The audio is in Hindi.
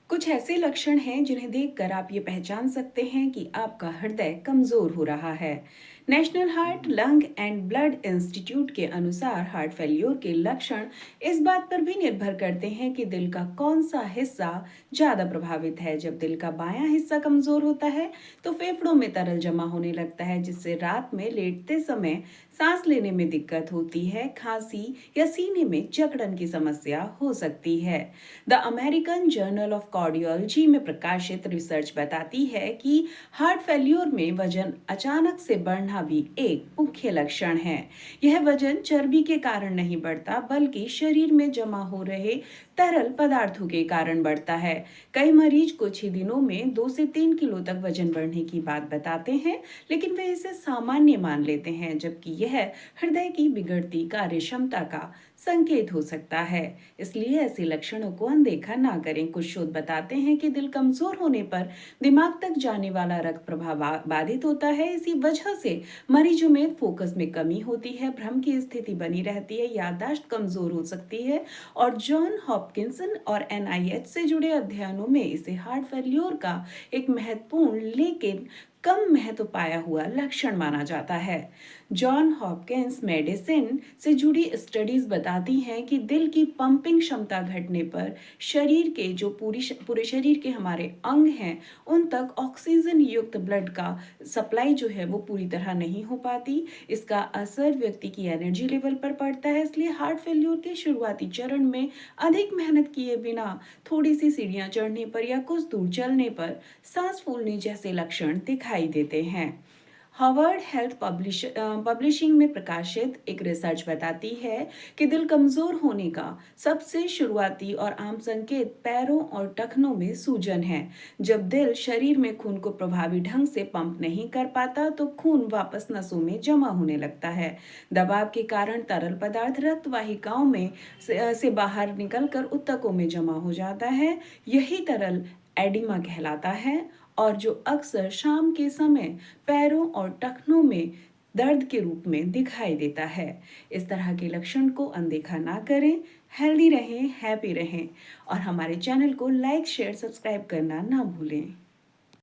कुछ ऐसे लक्षण हैं जिन्हें देखकर आप ये पहचान सकते हैं कि आपका हृदय कमजोर हो रहा है। National heart lung and blood institute के अनुसार हार्ट फेल्योर के लक्षण इस बात पर भी निर्भर करते हैं कि दिल का कौन सा हिस्सा ज्यादा प्रभावित है। जब दिल का बायां हिस्सा कमजोर होता है तो फेफड़ों में तरल जमा होने लगता है, जिससे रात में लेटते समय सांस लेने में दिक्कत होती है, खांसी या सीने में जकड़न की समस्या हो सकती है। The American journal of cardiology में प्रकाशित रिसर्च बताती है कि हार्ट फेल्योर में वजन अचानक से बढ़ना भी एक मुख्य लक्षण है। यह वजन चर्बी के कारण नहीं बढ़ता, बल्कि शरीर में जमा हो रहे तरल पदार्थों के कारण बढ़ता है। कई मरीज कुछ ही दिनों में 2 से 3 किलो तक वजन बढ़ने की बात बताते हैं, लेकिन वे इसे सामान्य मान लेते हैं, जबकि यह हृदय की बिगड़ती कार्य क्षमता का संकेत हो सकता है। इसलिए ऐसे लक्षणों को अनदेखा ना करें। कुछ शोध बताते हैं कि दिल कमजोर होने पर दिमाग तक जाने वाला रक्त प्रवाह बाधित होता है। इसी वजह से मरीजों में फोकस में कमी होती है, भ्रम की स्थिति बनी रहती है, याददाश्त कमजोर हो सकती है और जॉन हॉपकिंसन और एनआईएच से जुड़े अध्ययनों में इसे हार्ट फेल्योर का एक महत्वपूर्ण लेकिन कम महत्व पाया हुआ लक्षण माना जाता है। जॉन हॉपकिंस मेडिसिन से जुड़ी स्टडीज बताती हैं कि दिल की पंपिंग क्षमता घटने पर शरीर के जो पूरे शरीर के हमारे अंग हैं उन तक ऑक्सीजन युक्त ब्लड का सप्लाई जो है वो पूरी तरह नहीं हो पाती। इसका असर व्यक्ति की एनर्जी लेवल पर पड़ता है। इसलिए हार्ट फेल्योर के शुरुआती चरण में अधिक मेहनत किए बिना थोड़ी सी सीढ़ियां चढ़ने पर या कुछ दूर चलने पर सांस फूलने जैसे लक्षण दिखाई देते हैं। हार्वर्ड हेल्थ पब्लिशिंग में प्रकाशित एक रिसर्च बताती है कि दिल कमजोर होने का सबसे शुरुआती और आम संकेत पैरों और टखनों में सूजन है। जब दिल शरीर में खून को प्रभावी ढंग से पंप नहीं कर पाता तो खून वापस नसों में जमा होने लगता है। दबाव के कारण तरल पदार्थ रक्त वाहिकाओं में से बाहर निकलकर ऊतकों में जमा हो जाता है। यही तरल एडिमा कहलाता है और जो अक्सर शाम के समय पैरों और टखनों में दर्द के रूप में दिखाई देता है। इस तरह के लक्षण को अनदेखा ना करें। हेल्दी रहें, हैप्पी रहें और हमारे चैनल को लाइक शेयर सब्सक्राइब करना ना भूलें।